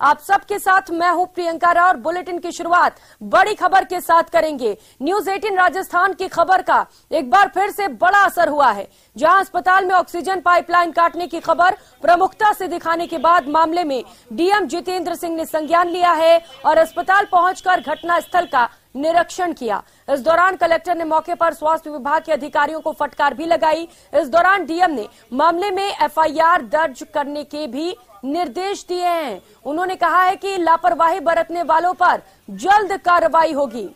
आप सबके साथ मैं हूं प्रियंका राव और बुलेटिन की शुरुआत बड़ी खबर के साथ करेंगे। न्यूज 18 राजस्थान की खबर का एक बार फिर से बड़ा असर हुआ है, जहां अस्पताल में ऑक्सीजन पाइपलाइन काटने की खबर प्रमुखता से दिखाने के बाद मामले में डीएम जितेंद्र सिंह ने संज्ञान लिया है और अस्पताल पहुंचकर घटनास्थल का निरीक्षण किया। इस दौरान कलेक्टर ने मौके पर स्वास्थ्य विभाग के अधिकारियों को फटकार भी लगाई। इस दौरान डीएम ने मामले में एफआईआर दर्ज करने के भी निर्देश दिए हैं। उन्होंने कहा है कि लापरवाही बरतने वालों पर जल्द कार्रवाई होगी।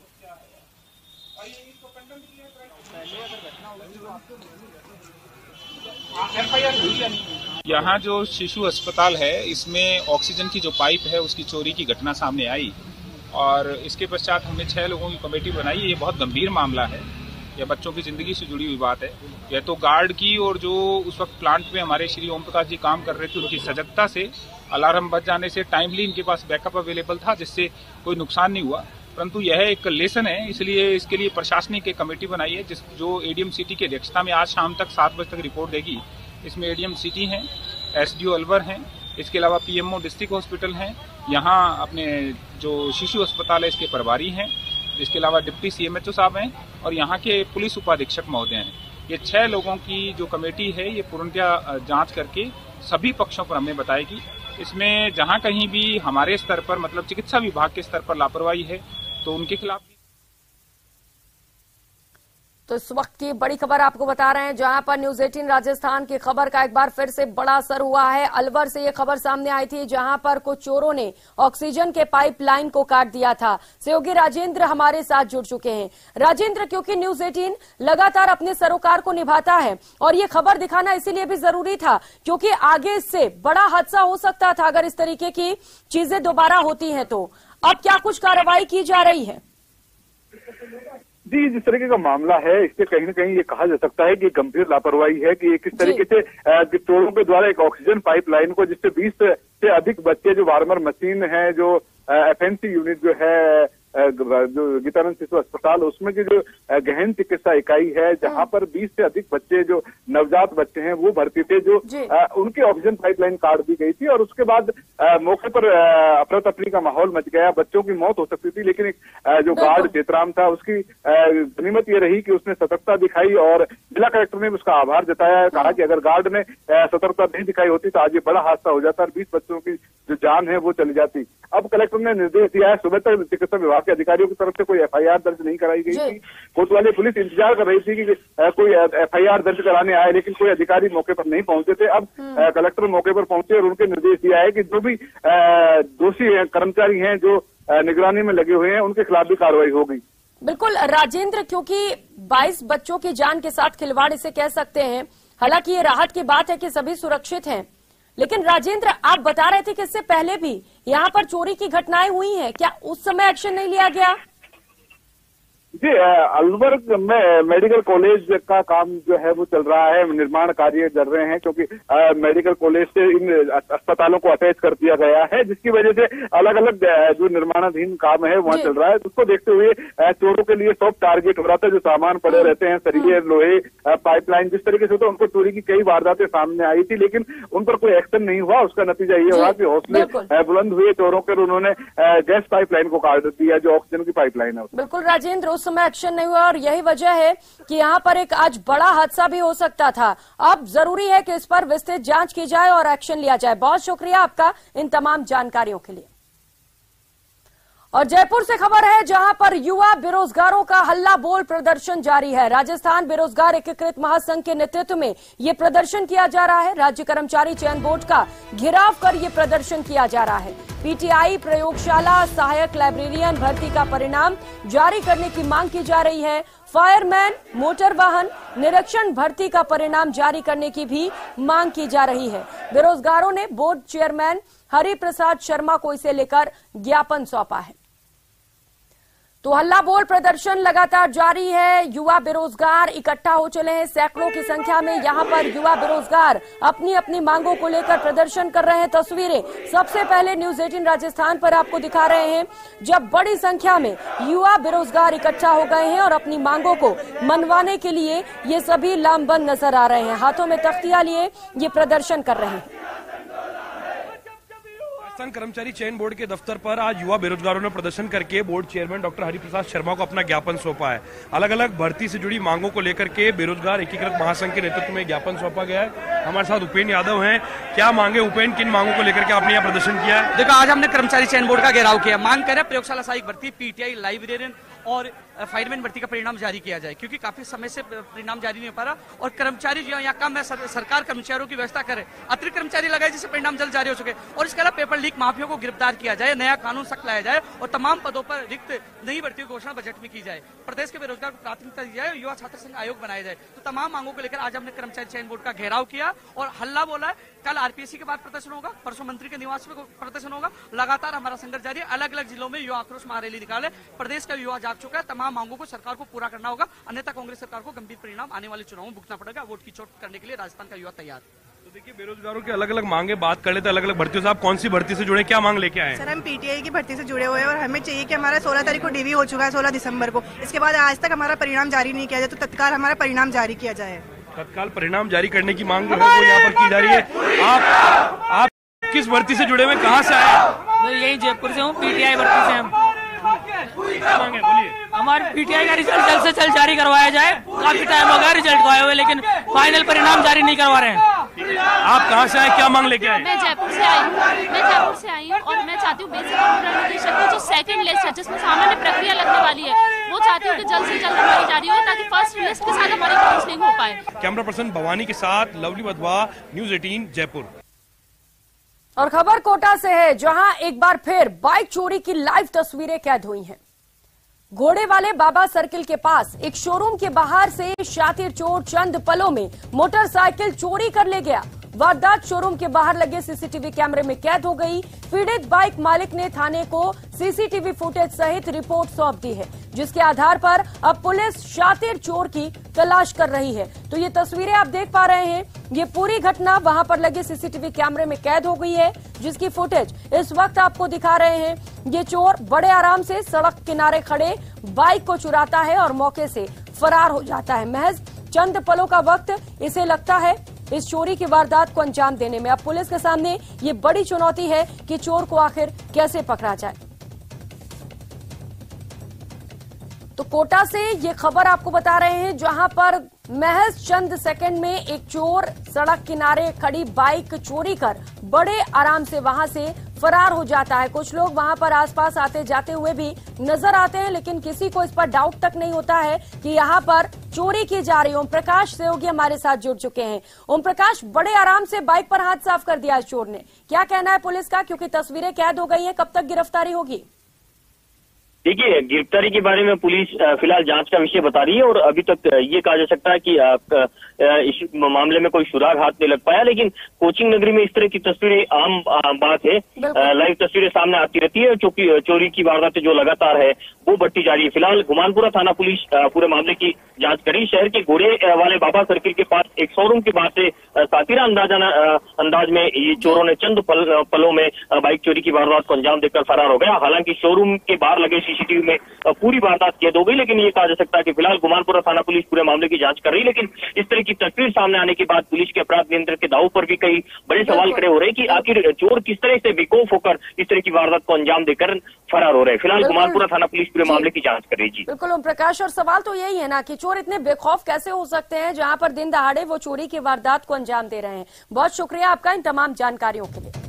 यहाँ जो शिशु अस्पताल है, इसमें ऑक्सीजन की जो पाइप है उसकी चोरी की घटना सामने आई और इसके पश्चात हमने 6 लोगों की कमेटी बनाई। ये बहुत गंभीर मामला है, यह बच्चों की जिंदगी से जुड़ी हुई बात है। यह तो गार्ड की और जो उस वक्त प्लांट में हमारे श्री ओम प्रकाश जी काम कर रहे थे उनकी सजगता से, अलार्म बज जाने से टाइमली इनके पास बैकअप अवेलेबल था, जिससे कोई नुकसान नहीं हुआ। परंतु यह एक लेसन है, इसलिए इसके लिए प्रशासनिक एक कमेटी बनाई है जो एडीएम सिटी की अध्यक्षता में आज शाम तक 7 बजे तक रिपोर्ट देगी। इसमें एडीएम सिटी हैं, एसडीओ अलवर हैं, इसके अलावा पीएमओ डिस्ट्रिक्ट हॉस्पिटल हैं, यहाँ अपने जो शिशु अस्पताल है इसके प्रभारी हैं, इसके अलावा डिप्टी सीएमएचओ साहब हैं और यहाँ के पुलिस उपाधीक्षक महोदय हैं। ये 6 लोगों की जो कमेटी है ये पूर्णतः जांच करके सभी पक्षों पर हमें बताएगी। इसमें जहाँ कहीं भी हमारे स्तर पर मतलब चिकित्सा विभाग के स्तर पर लापरवाही है तो उनके खिलाफ भी। तो इस वक्त की बड़ी खबर आपको बता रहे हैं, जहां पर न्यूज 18 राजस्थान की खबर का एक बार फिर से बड़ा असर हुआ है। अलवर से ये खबर सामने आई थी, जहां पर कुछ चोरों ने ऑक्सीजन के पाइपलाइन को काट दिया था। सहयोगी राजेंद्र हमारे साथ जुड़ चुके हैं। राजेंद्र, क्योंकि न्यूज 18 लगातार अपने सरोकार को निभाता है और ये खबर दिखाना इसीलिए भी जरूरी था क्योंकि आगे इससे बड़ा हादसा हो सकता था अगर इस तरीके की चीजें दोबारा होती हैं। तो अब क्या कुछ कार्रवाई की जा रही है? जी, जिस तरीके का मामला है इससे कहीं न कहीं ये कहा जा सकता है कि गंभीर लापरवाही है कि किस तरीके से चोरों के द्वारा एक ऑक्सीजन पाइपलाइन को, जिससे 20 से अधिक बच्चे, जो वार्मर मशीन है, जो एफएनसी यूनिट जो है, जो गीतानंद शिशु अस्पताल, उसमें की जो गहन चिकित्सा इकाई है, जहां पर 20 से अधिक बच्चे, जो नवजात बच्चे हैं, वो भर्ती थे, जो उनकी ऑक्सीजन पाइपलाइन काट दी गई थी और उसके बाद मौके पर अफरा तफरी का माहौल मच गया। बच्चों की मौत हो सकती थी, लेकिन जो गार्ड चेतराम था उसकी गनीमत ये रही कि उसने सतर्कता दिखाई और जिला कलेक्टर ने उसका आभार जताया। कहा कि अगर गार्ड ने सतर्कता नहीं दिखाई होती तो आज ये बड़ा हादसा हो जाता और 20 बच्चों की जो जान है वो चली जाती। अब कलेक्टर ने निर्देश दिया है, सुबह तक चिकित्सा विभाग के अधिकारियों की तरफ से कोई एफआईआर दर्ज नहीं कराई गई थी। कोतवाली पुलिस इंतजार कर रही थी कि कोई एफआईआर दर्ज कराने आए, लेकिन कोई अधिकारी मौके पर नहीं पहुंचे थे। अब कलेक्टर मौके पर पहुंचे और उनके निर्देश दिया है कि जो भी दोषी कर्मचारी हैं जो निगरानी में लगे हुए हैं उनके खिलाफ भी कार्रवाई होगी। बिल्कुल राजेंद्र, क्योंकि 22 बच्चों की जान के साथ खिलवाड़ इसे कह सकते हैं। हालांकि ये राहत की बात है कि सभी सुरक्षित हैं, लेकिन राजेंद्र आप बता रहे थे कि इससे पहले भी यहाँ पर चोरी की घटनाएं हुई हैं, क्या उस समय एक्शन नहीं लिया गया? जी, अलवर में मेडिकल कॉलेज का काम जो है वो चल रहा है, निर्माण कार्य चल रहे हैं, क्योंकि मेडिकल कॉलेज से इन अस्पतालों को अटैच कर दिया गया है, जिसकी वजह से अलग अलग जो निर्माणाधीन काम है वहाँ चल रहा है। उसको देखते हुए चोरों के लिए सॉफ्ट टारगेट हो रहा था। जो सामान पड़े रहते हैं, सरिये, लोहे, पाइपलाइन, जिस तरीके से होता है, उनको चोरी की कई वारदातें सामने आई थी, लेकिन उन पर कोई एक्शन नहीं हुआ। उसका नतीजा ये हुआ कि हौसले बुलंद हुए चोरों के, उन्होंने गैस पाइपलाइन को काट दिया, जो ऑक्सीजन की पाइपलाइन है। बिल्कुल राजेंद्र, उस समय एक्शन नहीं हुआ और यही वजह है कि यहाँ पर एक आज बड़ा हादसा भी हो सकता था। अब जरूरी है कि इस पर विस्तृत जांच की जाए और एक्शन लिया जाए। बहुत शुक्रिया आपका इन तमाम जानकारियों के लिए। और जयपुर से खबर है, जहां पर युवा बेरोजगारों का हल्ला बोल प्रदर्शन जारी है। राजस्थान बेरोजगार एकीकृत महासंघ के नेतृत्व में ये प्रदर्शन किया जा रहा है। राज्य कर्मचारी चयन बोर्ड का घेराव कर ये प्रदर्शन किया जा रहा है। पीटीआई प्रयोगशाला सहायक लाइब्रेरियन भर्ती का परिणाम जारी करने की मांग की जा रही है। फायरमैन, मोटर वाहन निरीक्षण भर्ती का परिणाम जारी करने की भी मांग की जा रही है। बेरोजगारों ने बोर्ड चेयरमैन हरि प्रसाद शर्मा को इसे लेकर ज्ञापन सौंपा है। तो हल्ला बोल प्रदर्शन लगातार जारी है। युवा बेरोजगार इकट्ठा हो चले हैं, सैकड़ों की संख्या में यहां पर युवा बेरोजगार अपनी अपनी मांगों को लेकर प्रदर्शन कर रहे हैं। तस्वीरें सबसे पहले न्यूज 18 राजस्थान पर आपको दिखा रहे हैं, जब बड़ी संख्या में युवा बेरोजगार इकट्ठा हो गए हैं और अपनी मांगों को मनवाने के लिए ये सभी लामबंद नजर आ रहे हैं। हाथों में तख्तियां लिए ये प्रदर्शन कर रहे हैं। राजस्थान कर्मचारी चयन बोर्ड के दफ्तर पर आज युवा बेरोजगारों ने प्रदर्शन करके board chairman doctor Hariprasad Sharma को अपना ज्ञापन सौंपा है। अलग अलग भर्ती से जुड़ी मांगों को लेकर के बेरोजगार एकीकृत महासंघ के नेतृत्व में ज्ञापन सौंपा गया है। हमारे साथ उपेन यादव हैं। क्या मांगे उपेन, किन मांगों को लेकर के आपने यहाँ प्रदर्शन किया है? देखो, आज हमने कर्मचारी चयन बोर्ड का घेराव किया। मांग कर रहे हैं प्रयोगशाला सहायक भर्ती, पीटीआई, लाइब्रेरियन और फायरमैन भर्ती का परिणाम जारी किया जाए, क्योंकि काफी समय से परिणाम जारी नहीं हो पा रहा और कर्मचारी जो यहाँ कम है, सरकार कर्मचारियों की व्यवस्था करे, अतिरिक्त कर्मचारी लगाए जिससे परिणाम जल्द जारी हो सके। और इसके अलावा पेपर लीक माफियों को गिरफ्तार किया जाए, नया कानून सख्त लाया जाए और तमाम पदों पर रिक्त नई भर्ती की घोषणा बजट में की जाए। प्रदेश के बेरोजगार को प्राथमिकता दी जाए और युवा छात्र संघ आयोग बनाया जाए। तो तमाम मांगों को लेकर आज हमने कर्मचारी चयन बोर्ड का घेराव किया और हल्ला बोला है। कल आरपीएससी के बाद प्रदर्शन होगा, परसों मंत्री के निवास में प्रदर्शन होगा। लगातार हमारा संघर्ष जारी है। अलग अलग जिलों में युवा आक्रोश महारैली निकाले। प्रदेश का युवा जाग चुका है। तमाम मांगों को सरकार को पूरा करना होगा, अन्यथा कांग्रेस सरकार को गंभीर परिणाम आने वाले चुनावों में भुगतना पड़ेगा। वोट की चोट करने के लिए राजस्थान का युवा तैयार। तो देखिए, बेरोजगारों की अलग अलग मांगे बात कर लेते, अलग अलग भर्तियों से आप कौन सी भर्ती से जुड़े, क्या मांग लेके आए? सर, हम पीटीआई की भर्ती से जुड़े हुए हैं और हमें चाहिए कि हमारा 16 तारीख को डीवी हो चुका है, 16 दिसंबर को। इसके बाद आज तक हमारा परिणाम जारी नहीं किया जाए, तो तत्काल हमारा परिणाम जारी किया जाए। तत्काल परिणाम जारी करने की मांग जो है वो यहाँ पर की जा रही है। आप किस भर्ती से जुड़े हुए, कहाँ से आए? यही जयपुर से हूँ, पीटीआई भर्ती से हम। मांगे बोलिए। हमारे पीटीआई का रिजल्ट जल्द से जल्द जारी करवाया जाए। काफी टाइम हो गया रिजल्ट को आए हुए, लेकिन फाइनल परिणाम जारी नहीं करवा रहे हैं। आप कहाँ से आए, क्या मांग लेके आए? मैं जयपुर से आई हूँ और मैं चाहती हूँ बेसिक कंप्यूटर निदेशक की जो सेकंड लिस्ट है, जिसमें सामान्य प्रक्रिया लगने वाली है, वो चाहती हूँ कि जल्द से जल्द हमारी जारी हो, ताकि फर्स्ट लिस्ट के साथ हमारी काउंसलिंग हो पाए। कैमरा पर्सन भवानी के साथ लवली वधवा, न्यूज 18 जयपुर। और खबर कोटा से है, जहां एक बार फिर बाइक चोरी की लाइव तस्वीरें कैद हुई हैं। घोड़े वाले बाबा सर्किल के पास एक शोरूम के बाहर से शातिर चोर चंद पलों में मोटरसाइकिल चोरी कर ले गया। वारदात शोरूम के बाहर लगे सीसीटीवी कैमरे में कैद हो गई। पीड़ित बाइक मालिक ने थाने को सीसीटीवी फुटेज सहित रिपोर्ट सौंप दी है, जिसके आधार पर अब पुलिस शातिर चोर की तलाश कर रही है। तो ये तस्वीरें आप देख पा रहे हैं, ये पूरी घटना वहां पर लगे सीसीटीवी कैमरे में कैद हो गई है, जिसकी फुटेज इस वक्त आपको दिखा रहे हैं। ये चोर बड़े आराम से सड़क किनारे खड़े बाइक को चुराता है और मौके से फरार हो जाता है। महज चंद पलों का वक्त इसे लगता है इस चोरी की वारदात को अंजाम देने में। अब पुलिस के सामने ये बड़ी चुनौती है कि चोर को आखिर कैसे पकड़ा जाए। तो कोटा से ये खबर आपको बता रहे हैं, जहां पर महज चंद सेकंड में एक चोर सड़क किनारे खड़ी बाइक चोरी कर बड़े आराम से वहां से फरार हो जाता है। कुछ लोग वहां पर आसपास आते जाते हुए भी नजर आते हैं, लेकिन किसी को इस पर डाउट तक नहीं होता है कि यहां पर चोरी की जा रही है। ओम प्रकाश सहयोगी हमारे साथ जुड़ चुके हैं। ओम प्रकाश, बड़े आराम से बाइक पर हाथ साफ कर दिया इस चोर ने, क्या कहना है पुलिस का? क्योंकि तस्वीरें कैद हो गई हैं, कब तक गिरफ्तारी होगी? देखिए, गिरफ्तारी के बारे में पुलिस फिलहाल जांच का विषय बता रही है और अभी तक ये कहा जा सकता है कि इस मामले में कोई सुराग हाथ नहीं लग पाया। लेकिन कोचिंग नगरी में इस तरह की तस्वीरें आम बात है, लाइव तस्वीरें सामने आती रहती है। चोरी की वारदातें जो लगातार है वो बढ़ती जा रही है। फिलहाल गुमानपुरा थाना पुलिस पूरे मामले की जांच करी। शहर के घोड़े वाले बाबा सर्किल के पास एक शोरूम के बाहर से सातिरा अंदाज में ये चोरों ने चंद पलों में बाइक चोरी की वारदात को अंजाम देकर फरार हो गया। हालांकि शोरूम के बाहर लगे सीसीटीवी में पूरी वारदात कैद हो गई, लेकिन ये कहा जा सकता है कि फिलहाल गुमानपुरा थाना पुलिस पूरे मामले की जांच कर रही है। लेकिन इस तरह की तस्वीर सामने आने के बाद पुलिस के अपराध नियंत्रण के दावों पर भी कई बड़े सवाल खड़े हो रहे हैं कि आखिर चोर किस तरह से बेखौफ होकर इस तरह की वारदात को अंजाम देकर फरार हो रहे हैं। फिलहाल गुमानपुरा थाना पुलिस पूरे मामले की जांच कर रही है। बिल्कुल ओम प्रकाश, और सवाल तो यही है ना कि चोर इतने बेखौफ कैसे हो सकते हैं जहां पर दिन दहाड़े वो चोरी की वारदात को अंजाम दे रहे हैं। बहुत शुक्रिया आपका इन तमाम जानकारियों के लिए।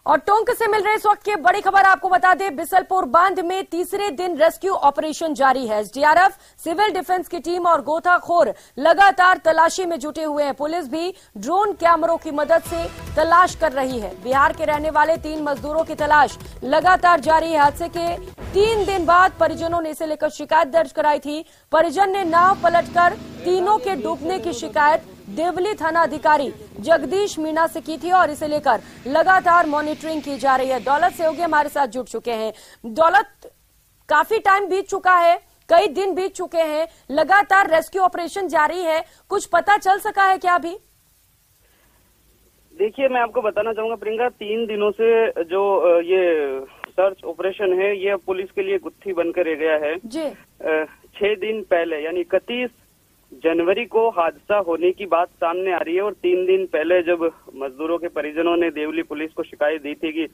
और टोंक से मिल रही इस वक्त की बड़ी खबर आपको बता दें, बिसलपुर बांध में तीसरे दिन रेस्क्यू ऑपरेशन जारी है। एसडीआरएफ, सिविल डिफेंस की टीम और गोताखोर लगातार तलाशी में जुटे हुए हैं। पुलिस भी ड्रोन कैमरों की मदद से तलाश कर रही है। बिहार के रहने वाले 3 मजदूरों की तलाश लगातार जारी है। हादसे के 3 दिन बाद परिजनों ने इसे लेकर शिकायत दर्ज कराई थी। परिजन ने नाव पलटकर तीनों के डूबने की शिकायत देवली थाना अधिकारी जगदीश मीणा से की थी और इसे लेकर लगातार मॉनिटरिंग की जा रही है। दौलत सहयोगी हमारे साथ जुड़ चुके हैं। दौलत, काफी टाइम बीत चुका है, कई दिन बीत चुके हैं, लगातार रेस्क्यू ऑपरेशन जारी है, कुछ पता चल सका है क्या अभी? देखिए, मैं आपको बताना चाहूंगा प्रियंका, 3 दिनों से जो ये सर्च ऑपरेशन है ये पुलिस के लिए गुत्थी बनकर रह गया है जी। 6 दिन पहले यानी 31 जनवरी को हादसा होने की बात सामने आ रही है और 3 दिन पहले जब मजदूरों के परिजनों ने देवली पुलिस को शिकायत दी थी कि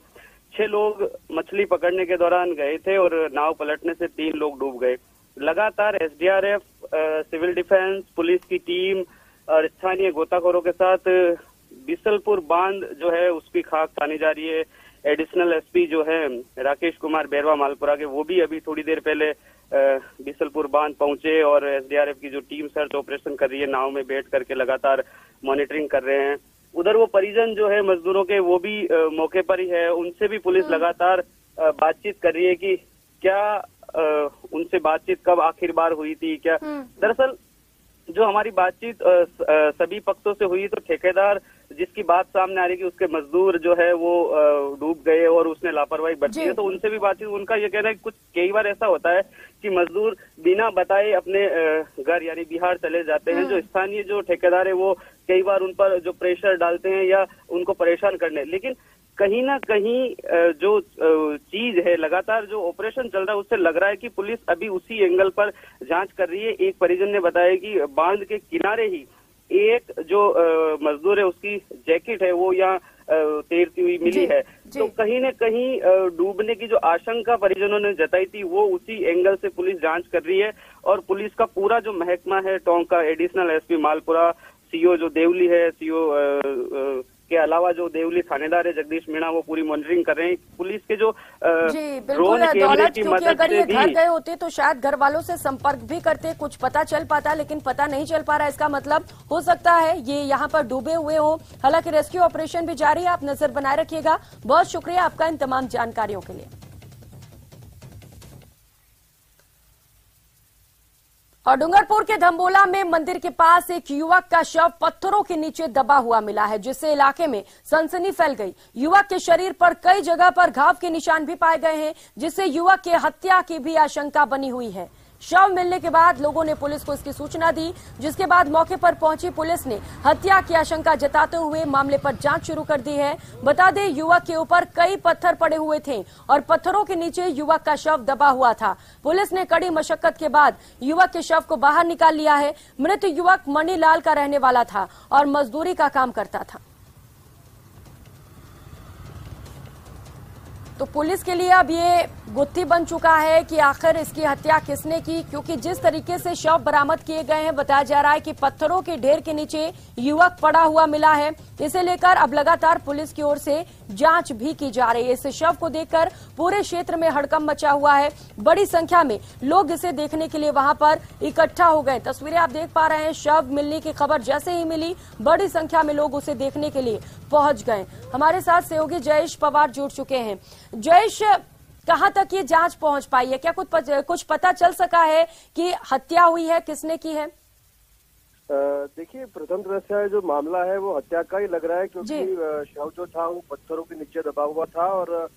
6 लोग मछली पकड़ने के दौरान गए थे और नाव पलटने से 3 लोग डूब गए। लगातार एसडीआरएफ, सिविल डिफेंस, पुलिस की टीम और स्थानीय गोताखोरों के साथ बिसलपुर बांध जो है उसकी खाक तानी जा रही है। एडिशनल एसपी जो है राकेश कुमार बैरवा मालपुरा के, वो भी अभी थोड़ी देर पहले बिसलपुर बांध पहुंचे और एसडीआरएफ की जो टीम सर्च ऑपरेशन कर रही है नाव में बैठ करके लगातार मॉनिटरिंग कर रहे हैं। उधर वो परिजन जो है मजदूरों के वो भी मौके पर ही है, उनसे भी पुलिस लगातार बातचीत कर रही है कि क्या उनसे बातचीत कब आखिर बार हुई थी। क्या दरअसल जो हमारी बातचीत सभी पक्षों से हुई तो ठेकेदार जिसकी बात सामने आ रही है कि उसके मजदूर जो है वो डूब गए और उसने लापरवाही बरती है, तो उनसे भी बातचीत, उनका ये कहना है कि कुछ कई बार ऐसा होता है कि मजदूर बिना बताए अपने घर यानी बिहार चले जाते हैं। जो स्थानीय जो ठेकेदार है वो कई बार उन पर जो प्रेशर डालते हैं या उनको परेशान करने, लेकिन कहीं ना कहीं जो चीज है लगातार जो ऑपरेशन चल रहा है उससे लग रहा है कि पुलिस अभी उसी एंगल पर जांच कर रही है। एक परिजन ने बताया कि बांध के किनारे ही एक जो मजदूर है उसकी जैकेट है वो यहाँ तैरती हुई मिली है, तो कहीं न कहीं डूबने की जो आशंका परिजनों ने जताई थी वो उसी एंगल से पुलिस जांच कर रही है। और पुलिस का पूरा जो महकमा है टोंक का, एडिशनल एसपी मालपुरा, सीओ जो देवली है, सीओ के अलावा जो देवली थानेदार है जगदीश मीणा, वो पूरी मॉनिटरिंग कर रहे हैं। पुलिस के जो ड्रोन कैमरे की मदद अगर ये से घर गए होते तो शायद घर वालों से संपर्क भी करते, कुछ पता चल पाता, लेकिन पता नहीं चल पा रहा। इसका मतलब हो सकता है ये यहाँ पर डूबे हुए हो। हालांकि रेस्क्यू ऑपरेशन भी जारी है, आप नजर बनाए रखिएगा। बहुत शुक्रिया आपका इन तमाम जानकारियों के लिए। और डूंगरपुर के धम्बोला में मंदिर के पास एक युवक का शव पत्थरों के नीचे दबा हुआ मिला है, जिससे इलाके में सनसनी फैल गई। युवक के शरीर पर कई जगह पर घाव के निशान भी पाए गए हैं, जिससे युवक की हत्या की भी आशंका बनी हुई है। शव मिलने के बाद लोगों ने पुलिस को इसकी सूचना दी, जिसके बाद मौके पर पहुंची पुलिस ने हत्या की आशंका जताते हुए मामले पर जांच शुरू कर दी है। बता दें, युवक के ऊपर कई पत्थर पड़े हुए थे और पत्थरों के नीचे युवक का शव दबा हुआ था। पुलिस ने कड़ी मशक्कत के बाद युवक के शव को बाहर निकाल लिया है। मृत युवक मणिलाल का रहने वाला था और मजदूरी का काम करता था। तो पुलिस के लिए अब ये गुत्थी बन चुका है कि आखिर इसकी हत्या किसने की, क्योंकि जिस तरीके से शव बरामद किए गए हैं बताया जा रहा है कि पत्थरों के ढेर के नीचे युवक पड़ा हुआ मिला है। इसे लेकर अब लगातार पुलिस की ओर से जांच भी की जा रही है। इस शव को देखकर पूरे क्षेत्र में हड़कंप मचा हुआ है। बड़ी संख्या में लोग इसे देखने के लिए वहां पर इकट्ठा हो गए। तस्वीरें आप देख पा रहे हैं, शव मिलने की खबर जैसे ही मिली बड़ी संख्या में लोग उसे देखने के लिए पहुंच गए। हमारे साथ सहयोगी जयेश पवार जुड़ चुके हैं। जयेश, कहां तक ये जांच पहुंच पाई है? क्या कुछ पता चल सका है कि हत्या हुई है, किसने की है? देखिए, प्रथम दृष्टया जो मामला है वो हत्या का ही लग रहा है, क्योंकि शव जो था वो पत्थरों के नीचे दबा हुआ था और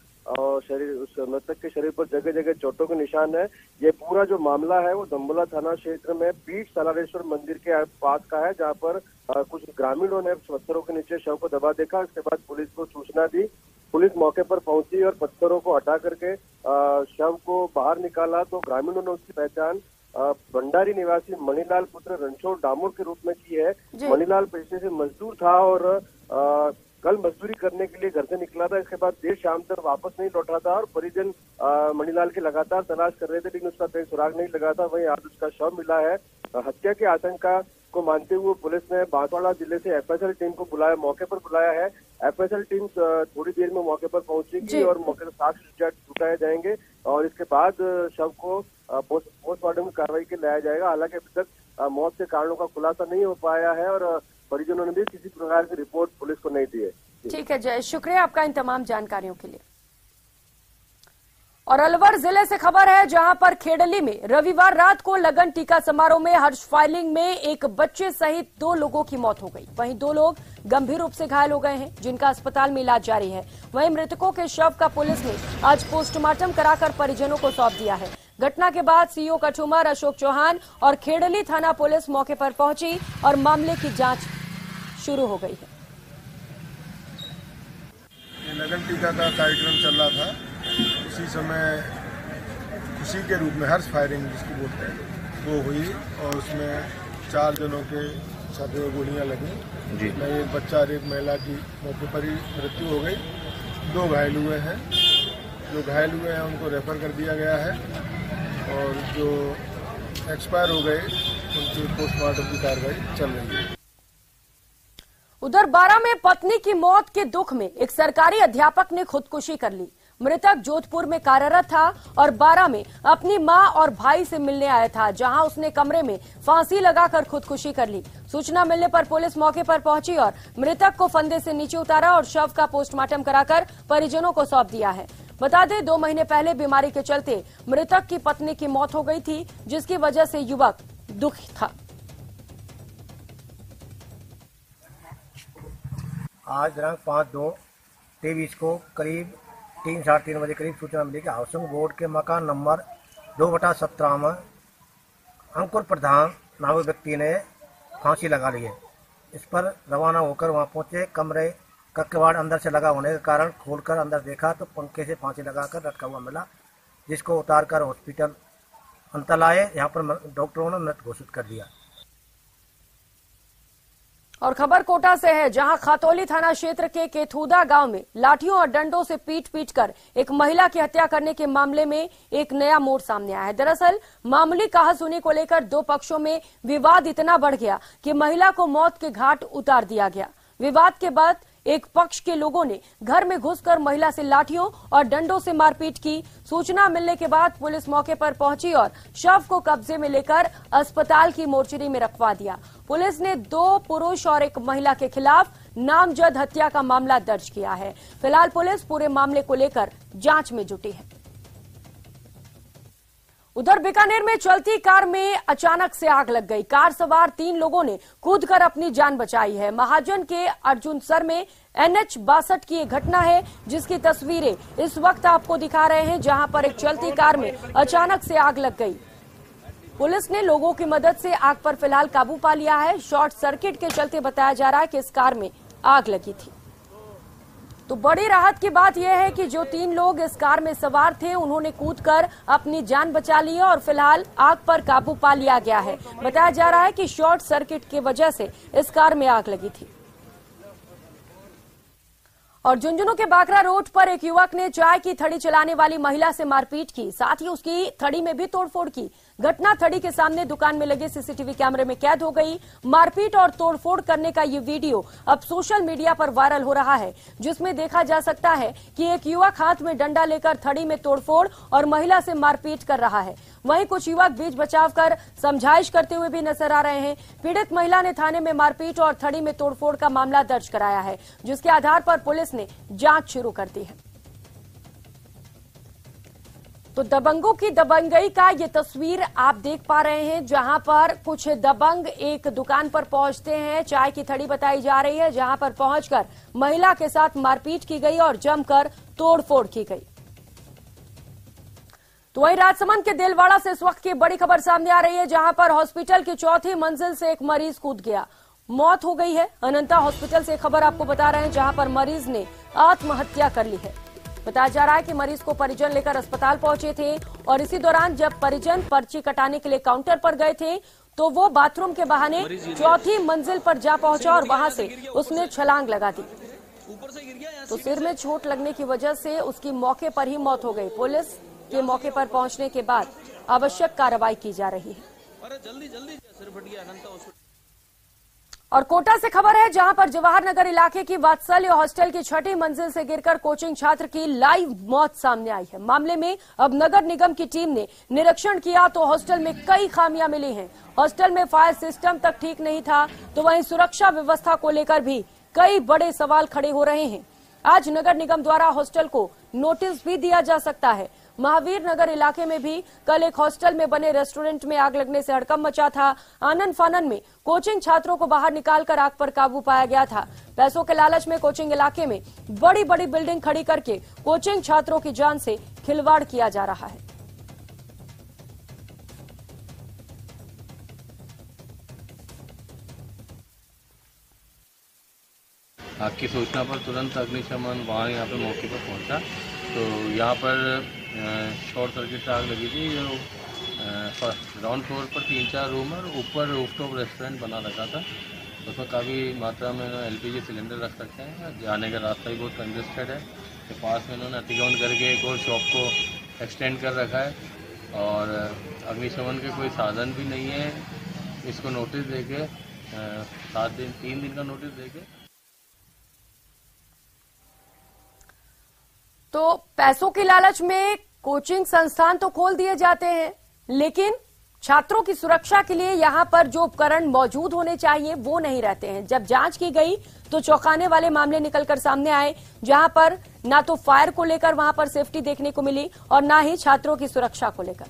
शरीर, उस मृतक के शरीर पर जगह जगह चोटों के निशान है। ये पूरा जो मामला है वो धम्बोला थाना क्षेत्र में पीठ सालारेश्वर मंदिर के पास का है, जहाँ पर कुछ ग्रामीणों ने पत्थरों के नीचे शव को दबा देखा। इसके बाद पुलिस को सूचना दी, पुलिस मौके पर पहुंची और पत्थरों को हटा करके शव को बाहर निकाला। तो ग्रामीणों ने उसकी पहचान भंडारी निवासी मणिलाल पुत्र रणछोड़ डामोर के रूप में की है। मणिलाल पेशे से मजदूर था और कल मजदूरी करने के लिए घर से निकला था। इसके बाद देर शाम तक वापस नहीं लौटा था और परिजन मणिलाल की लगातार तलाश कर रहे थे, लेकिन उसका कहीं सुराग नहीं लगा था। वहीं आज उसका शव मिला है। हत्या की आशंका को मानते हुए पुलिस ने बांसवाड़ा जिले से एफएसएल टीम को मौके पर बुलाया है। एफएसएल टीम थोड़ी देर में मौके पर पहुंचेगी और मौके पर साक्ष्य जुटाए जाएंगे और इसके बाद शव को पोस्टमार्टम की कार्रवाई के लाया जाएगा। हालांकि अभी तक मौत के कारणों का खुलासा नहीं हो पाया है और परिजनों ने भी किसी प्रकार की रिपोर्ट पुलिस को नहीं दी है। ठीक है जय, शुक्रिया आपका इन तमाम जानकारियों के लिए। और अलवर जिले से खबर है, जहां पर खेडली में रविवार रात को लगन टीका समारोह में हर्ष फायरिंग में एक बच्चे सहित 2 लोगों की मौत हो गई। वहीं 2 लोग गंभीर रूप से घायल हो गए हैं, जिनका अस्पताल में इलाज जारी है। वहीं मृतकों के शव का पुलिस ने आज पोस्टमार्टम कराकर परिजनों को सौंप दिया है। घटना के बाद सीओ कठुमर अशोक चौहान और खेडली थाना पुलिस मौके पर पहुंची और मामले की जांच शुरू हो गई है। लगन टीका का कार्यक्रम चल रहा था, उसी समय खुशी के रूप में हर्ष फायरिंग जिसकी बोलते हैं वो हुई और उसमें 4 जनों के छाती में गोलियां लगी जी। एक बच्चा और एक महिला की मौके पर ही मृत्यु हो गई। 2 घायल हुए हैं। जो घायल हुए हैं उनको रेफर कर दिया गया है और जो एक्सपायर हो गए उनकी पोस्टमार्टम की कार्रवाई चल रही है। उधर बारां में पत्नी की मौत के दुख में एक सरकारी अध्यापक ने खुदकुशी कर ली। मृतक जोधपुर में कार्यरत था और बारां में अपनी मां और भाई से मिलने आया था, जहां उसने कमरे में फांसी लगाकर खुदकुशी कर ली। सूचना मिलने पर पुलिस मौके पर पहुंची और मृतक को फंदे से नीचे उतारा और शव का पोस्टमार्टम कराकर परिजनों को सौंप दिया है। बता दें 2 महीने पहले बीमारी के चलते मृतक की पत्नी की मौत हो गई थी, जिसकी वजह से युवक दुखी था। आज दिनांक 5/2/23 को करीब 3 साढ़े 3 बजे करीब सूचना मिली कि हाउसिंग बोर्ड के मकान नंबर 2/17 में अंकुर प्रधान नामक व्यक्ति ने फांसी लगा ली है। इस पर रवाना होकर वहां पहुंचे। कमरे का किवाड़ अंदर से लगा होने के कारण खोलकर अंदर देखा तो पंखे से फांसी लगाकर लटका हुआ मिला, जिसको उतारकर हॉस्पिटल अंतर लाए। यहाँ पर डॉक्टरों ने मृत घोषित कर दिया। और खबर कोटा से है, जहां खातौली थाना क्षेत्र के केथुदा गांव में लाठियों और डंडों से पीट कर एक महिला की हत्या करने के मामले में एक नया मोड़ सामने आया है। दरअसल मामूली कहासुनी को लेकर 2 पक्षों में विवाद इतना बढ़ गया कि महिला को मौत के घाट उतार दिया गया। विवाद के बाद एक पक्ष के लोगों ने घर में घुसकर महिला से लाठियों और डंडों से मारपीट की। सूचना मिलने के बाद पुलिस मौके पर पहुंची और शव को कब्जे में लेकर अस्पताल की मोर्चरी में रखवा दिया। पुलिस ने 2 पुरुष और 1 महिला के खिलाफ नामजद हत्या का मामला दर्ज किया है। फिलहाल पुलिस पूरे मामले को लेकर जांच में जुटी है। उधर बीकानेर में चलती कार में अचानक से आग लग गई। कार सवार 3 लोगों ने कूदकर अपनी जान बचाई है। महाजन के अर्जुनसर में NH 62 की एक घटना है, जिसकी तस्वीरें इस वक्त आपको दिखा रहे हैं, जहां पर एक चलती कार में अचानक से आग लग गई। पुलिस ने लोगों की मदद से आग पर फिलहाल काबू पा लिया है। शॉर्ट सर्किट के चलते बताया जा रहा है कि इस कार में आग लगी थी। तो बड़ी राहत की बात यह है कि जो 3 लोग इस कार में सवार थे, उन्होंने कूदकर अपनी जान बचा ली है और फिलहाल आग पर काबू पा लिया गया है। बताया जा रहा है कि शॉर्ट सर्किट की वजह से इस कार में आग लगी थी। और झुंझुनू के बाकरा रोड पर एक युवक ने चाय की थड़ी चलाने वाली महिला से मारपीट की, साथ ही उसकी थड़ी में भी तोड़फोड़ की। घटना थड़ी के सामने दुकान में लगे सीसीटीवी कैमरे में कैद हो गई। मारपीट और तोड़फोड़ करने का ये वीडियो अब सोशल मीडिया पर वायरल हो रहा है, जिसमें देखा जा सकता है कि एक युवक हाथ में डंडा लेकर थड़ी में तोड़फोड़ और महिला से मारपीट कर रहा है। वहीं कुछ युवक बीच बचाव कर समझाइश करते हुए भी नजर आ रहे हैं। पीड़ित महिला ने थाने में मारपीट और थड़ी में तोड़फोड़ का मामला दर्ज कराया है, जिसके आधार पर पुलिस ने जांच शुरू कर दी है। तो दबंगों की दबंगई का ये तस्वीर आप देख पा रहे हैं, जहां पर कुछ दबंग एक दुकान पर पहुंचते हैं। चाय की थड़ी बताई जा रही है, जहां पर पहुंचकर महिला के साथ मारपीट की गई और जमकर तोड़फोड़ की गई। तो वहीं राजसमंद के देलवाड़ा से इस वक्त की बड़ी खबर सामने आ रही है, जहां पर हॉस्पिटल की 4थी मंजिल से एक मरीज कूद गया, मौत हो गई है। अनंता हॉस्पिटल से खबर आपको बता रहे हैं, जहां पर मरीज ने आत्महत्या कर ली है। बताया जा रहा है कि मरीज को परिजन लेकर अस्पताल पहुंचे थे और इसी दौरान जब परिजन पर्ची कटाने के लिए काउंटर पर गए थे, तो वो बाथरूम के बहाने 4थी मंजिल पर जा पहुंचा और वहां से उसने छलांग लगा दी। तो सिर में चोट लगने की वजह से उसकी मौके पर ही मौत हो गई। पुलिस के मौके पर पहुंचने के बाद आवश्यक कार्रवाई की जा रही है। और कोटा से खबर है, जहां पर जवाहर नगर इलाके की वात्सल्य हॉस्टल की 6ठी मंजिल से गिरकर कोचिंग छात्र की लाइव मौत सामने आई है। मामले में अब नगर निगम की टीम ने निरीक्षण किया तो हॉस्टल में कई खामियां मिली हैं। हॉस्टल में फायर सिस्टम तक ठीक नहीं था, तो वहीं सुरक्षा व्यवस्था को लेकर भी कई बड़े सवाल खड़े हो रहे हैं। आज नगर निगम द्वारा हॉस्टल को नोटिस भी दिया जा सकता है। महावीर नगर इलाके में भी कल एक हॉस्टल में बने रेस्टोरेंट में आग लगने से हड़कंप मचा था। आनन फानन में कोचिंग छात्रों को बाहर निकालकर आग पर काबू पाया गया था। पैसों के लालच में कोचिंग इलाके में बड़ी बड़ी बिल्डिंग खड़ी करके कोचिंग छात्रों की जान से खिलवाड़ किया जा रहा है। आग की सूचना पर तुरंत अग्निशमन वाहन यहाँ पे मौके पर पहुंचा, तो यहाँ पर शॉर्ट सर्किट से आग लगी थी। जो ग्राउंड फ्लोर पर 3-4 रूम और ऊपर रूफटॉप रेस्टोरेंट बना रखा था। उसमें काफ़ी मात्रा में एलपीजी सिलेंडर रख सकते हैं। जाने का रास्ता भी बहुत कंजेस्टेड है। तो पास में इन्होंने अतिक्रमण करके एक और शॉप को एक्सटेंड कर रखा है और अग्निशमन के कोई साधन भी नहीं है। इसको नोटिस देके 3 दिन का नोटिस देके। तो पैसों की लालच में कोचिंग संस्थान तो खोल दिए जाते हैं, लेकिन छात्रों की सुरक्षा के लिए यहां पर जो उपकरण मौजूद होने चाहिए वो नहीं रहते हैं। जब जांच की गई तो चौंकाने वाले मामले निकलकर सामने आए, जहां पर ना तो फायर को लेकर वहां पर सेफ्टी देखने को मिली और ना ही छात्रों की सुरक्षा को लेकर।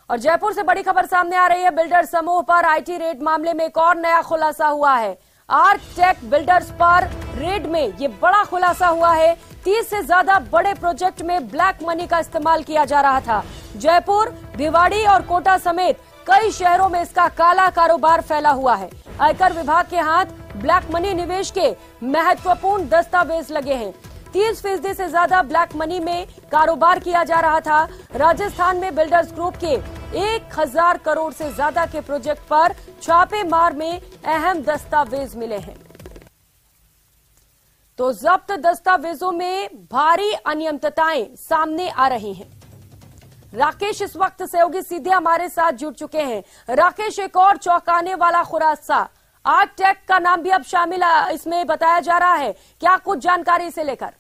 और जयपुर से बड़ी खबर सामने आ रही है। बिल्डर समूह पर आईटी रेड मामले में एक और नया खुलासा हुआ है। आर्कटेक बिल्डर्स पर रेड में ये बड़ा खुलासा हुआ है। 30 से ज्यादा बड़े प्रोजेक्ट में ब्लैक मनी का इस्तेमाल किया जा रहा था। जयपुर, भिवाड़ी और कोटा समेत कई शहरों में इसका काला कारोबार फैला हुआ है। आयकर विभाग के हाथ ब्लैक मनी निवेश के महत्वपूर्ण दस्तावेज लगे हैं। 30% से ज्यादा ब्लैक मनी में कारोबार किया जा रहा था। राजस्थान में बिल्डर्स ग्रुप के 1000 करोड़ से ज्यादा के प्रोजेक्ट पर छापेमार में अहम दस्तावेज मिले हैं। तो जब्त दस्तावेजों में भारी अनियमितताएं सामने आ रही हैं। राकेश इस वक्त सहयोगी सीधे हमारे साथ जुड़ चुके हैं। राकेश, एक और चौंकाने वाला खुलासा, आर्कटेक का नाम भी अब शामिल इसमें बताया जा रहा है। क्या कुछ जानकारी इसे लेकर?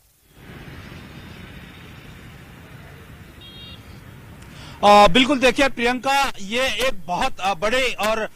बिल्कुल, देखिए प्रियंका, ये एक बहुत बड़े और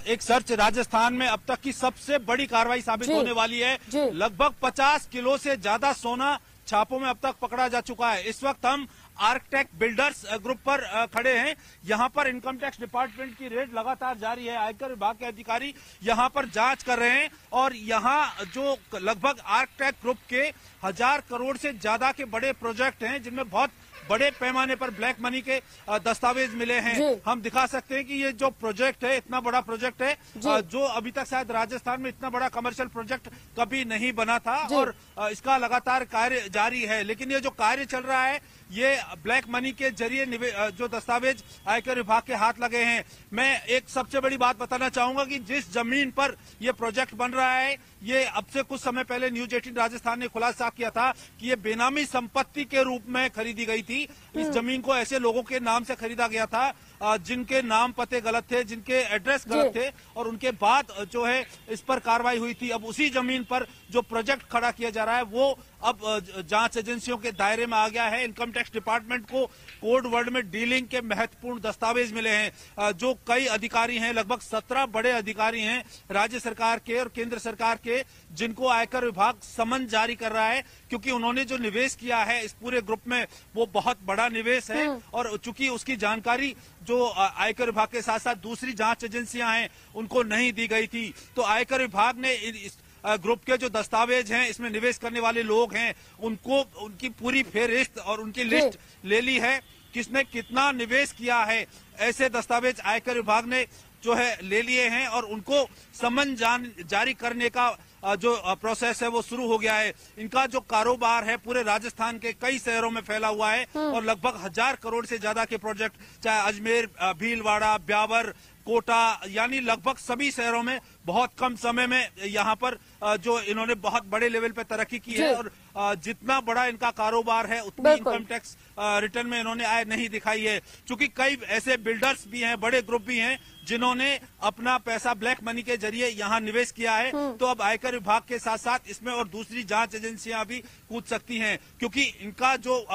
एक सर्च राजस्थान में अब तक की सबसे बड़ी कार्रवाई साबित होने वाली है। लगभग 50 किलो से ज्यादा सोना छापों में अब तक पकड़ा जा चुका है। इस वक्त हम आर्कटेक बिल्डर्स ग्रुप पर खड़े हैं। यहाँ पर इनकम टैक्स डिपार्टमेंट की रेड लगातार जारी है। आयकर विभाग के अधिकारी यहाँ पर जांच कर रहे हैं और यहाँ जो लगभग आर्कटेक ग्रुप के 1000 करोड़ से ज्यादा के बड़े प्रोजेक्ट हैं, जिनमें बहुत बड़े पैमाने पर ब्लैक मनी के दस्तावेज मिले हैं। हम दिखा सकते हैं कि ये जो प्रोजेक्ट है, इतना बड़ा प्रोजेक्ट है जो अभी तक शायद राजस्थान में इतना बड़ा कमर्शियल प्रोजेक्ट कभी नहीं बना था और इसका लगातार कार्य जारी है। लेकिन ये जो कार्य चल रहा है, ये ब्लैक मनी के जरिए जो दस्तावेज आयकर विभाग के हाथ लगे हैं। मैं एक सबसे बड़ी बात बताना चाहूंगा कि जिस जमीन पर ये प्रोजेक्ट बन रहा है, ये अब से कुछ समय पहले न्यूज 18 राजस्थान ने खुलासा किया था कि ये बेनामी संपत्ति के रूप में खरीदी गई थी। इस जमीन को ऐसे लोगों के नाम से खरीदा गया था जिनके नाम पते गलत थे, जिनके एड्रेस गलत थे, और उनके बाद जो है इस पर कार्रवाई हुई थी। अब उसी जमीन पर जो प्रोजेक्ट खड़ा किया जा रहा है वो अब जांच एजेंसियों के दायरे में आ गया है। इनकम टैक्स डिपार्टमेंट को कोड वर्ड में डीलिंग के महत्वपूर्ण दस्तावेज मिले हैं। जो कई अधिकारी हैं, लगभग 17 बड़े अधिकारी हैं राज्य सरकार के और केंद्र सरकार के, जिनको आयकर विभाग समन जारी कर रहा है, क्योंकि उन्होंने जो निवेश किया है इस पूरे ग्रुप में वो बहुत बड़ा निवेश है। और चूंकि उसकी जानकारी जो आयकर विभाग के साथ साथ दूसरी जांच एजेंसियां हैं उनको नहीं दी गई थी, तो आयकर विभाग ने इस ग्रुप के जो दस्तावेज हैं, इसमें निवेश करने वाले लोग हैं, उनको उनकी पूरी फेहरिस्त और उनकी लिस्ट ले ली है, किसने कितना निवेश किया है। ऐसे दस्तावेज आयकर विभाग ने जो है ले लिए हैं और उनको समन जारी करने का जो प्रोसेस है वो शुरू हो गया है। इनका जो कारोबार है पूरे राजस्थान के कई शहरों में फैला हुआ है और लगभग 1000 करोड़ से ज्यादा के प्रोजेक्ट, चाहे अजमेर, भीलवाड़ा, ब्यावर, कोटा, यानी लगभग सभी शहरों में बहुत कम समय में यहाँ पर जो इन्होंने बहुत बड़े लेवल पे तरक्की की है। और जितना बड़ा इनका कारोबार है उतनी इनकम टैक्स रिटर्न में इन्होंने आय नहीं दिखाई है। चूंकि कई ऐसे बिल्डर्स भी हैं, बड़े ग्रुप भी हैं, जिन्होंने अपना पैसा ब्लैक मनी के जरिए यहाँ निवेश किया है। तो अब आयकर विभाग के साथ साथ इसमें और दूसरी जांच एजेंसियां भी कूद सकती हैं, क्योंकि इनका जो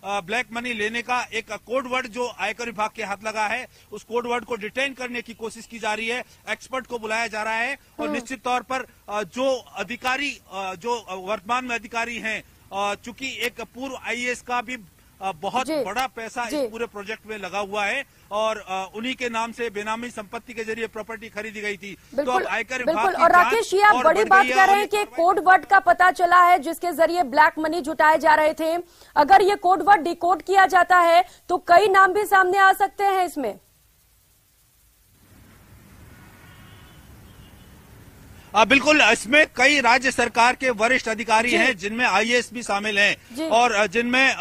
ब्लैक मनी लेने का एक कोड वर्ड जो आयकर विभाग के हाथ लगा है, उस कोड वर्ड को डिटेन करने की कोशिश की जा रही है। एक्सपर्ट को बुलाया जा रहा है और निश्चित तौर पर जो अधिकारी, जो वर्तमान में अधिकारी हैं, चूंकि एक पूर्व आईएएस का भी बहुत बड़ा पैसा इस पूरे प्रोजेक्ट में लगा हुआ है और उन्हीं के नाम से बेनामी संपत्ति के जरिए प्रॉपर्टी खरीदी गई थी। तो अब आयकर विभाग की और राकेश, ये आप बड़ी बात कर रहे हैं कि कोड वर्ड का पता चला है जिसके जरिए ब्लैक मनी जुटाए जा रहे थे। अगर ये कोड वर्ड डिकोड किया जाता है तो कई नाम भी सामने आ सकते हैं इसमें। बिल्कुल, इसमें कई राज्य सरकार के वरिष्ठ अधिकारी हैं, जिनमें आईएएस भी शामिल हैं और जिनमें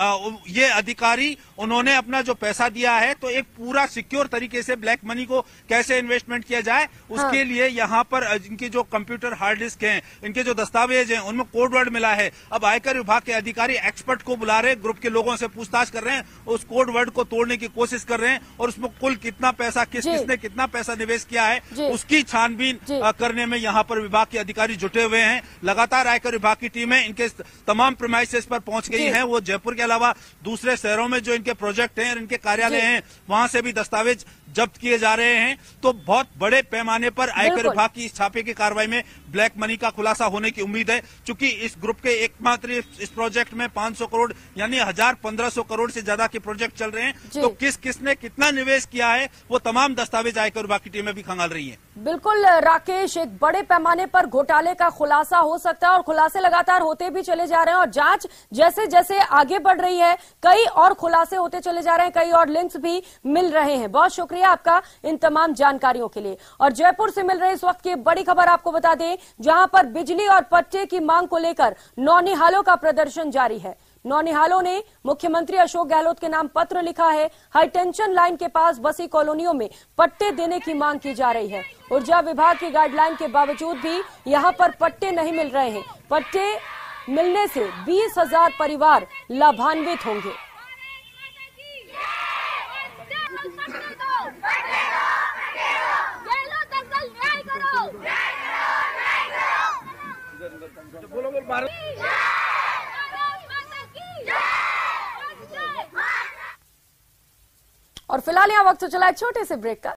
ये अधिकारी उन्होंने अपना जो पैसा दिया है तो एक पूरा सिक्योर तरीके से ब्लैक मनी को कैसे इन्वेस्टमेंट किया जाए उसके लिए यहाँ पर इनके जो कंप्यूटर हार्ड डिस्क हैं, इनके जो दस्तावेज हैं, उनमें कोड वर्ड मिला है। अब आयकर विभाग के अधिकारी एक्सपर्ट को बुला रहे हैं, ग्रुप के लोगों से पूछताछ कर रहे हैं, उस कोड वर्ड को तोड़ने की कोशिश कर रहे हैं और उसमें कुल कितना पैसा किसने कितना पैसा निवेश किया है उसकी छानबीन करने में यहाँ पर विभाग के अधिकारी जुटे हुए हैं। लगातार आयकर विभाग की टीमें इनके तमाम प्रीमाइसेस पर पहुंच गई हैं। वो जयपुर के अलावा दूसरे शहरों में जो इनके प्रोजेक्ट हैं और इनके कार्यालय हैं वहां से भी दस्तावेज जब्त किए जा रहे हैं। तो बहुत बड़े पैमाने पर आयकर विभाग की इस छापे की कार्रवाई में ब्लैक मनी का खुलासा होने की उम्मीद है, क्योंकि इस ग्रुप के एकमात्र इस प्रोजेक्ट में 500 करोड़ यानी 1500 करोड़ से ज्यादा के प्रोजेक्ट चल रहे हैं। तो किसने कितना निवेश किया है वो तमाम दस्तावेज आयकर विभाग की टीमें भी खंगाल रही हैं। बिल्कुल राकेश, एक बड़े पैमाने पर घोटाले का खुलासा हो सकता है और खुलासे लगातार होते भी चले जा रहे हैं और जांच जैसे जैसे आगे बढ़ रही है कई और खुलासे होते चले जा रहे हैं, कई और लिंक्स भी मिल रहे हैं। बहुत शुक्रिया आपका इन तमाम जानकारियों के लिए। और जयपुर से मिल रही इस वक्त की बड़ी खबर आपको बता दें, जहां पर बिजली और पट्टे की मांग को लेकर नौनिहालों का प्रदर्शन जारी है। नौनिहालों ने मुख्यमंत्री अशोक गहलोत के नाम पत्र लिखा है। हाई टेंशन लाइन के पास बसी कॉलोनियों में पट्टे देने की मांग की जा रही है। ऊर्जा विभाग की गाइडलाइन के बावजूद भी यहां पर पट्टे नहीं मिल रहे हैं। पट्टे मिलने से 20,000 परिवार लाभान्वित होंगे। और फिलहाल यहाँ वक्त चला एक छोटे से ब्रेक का।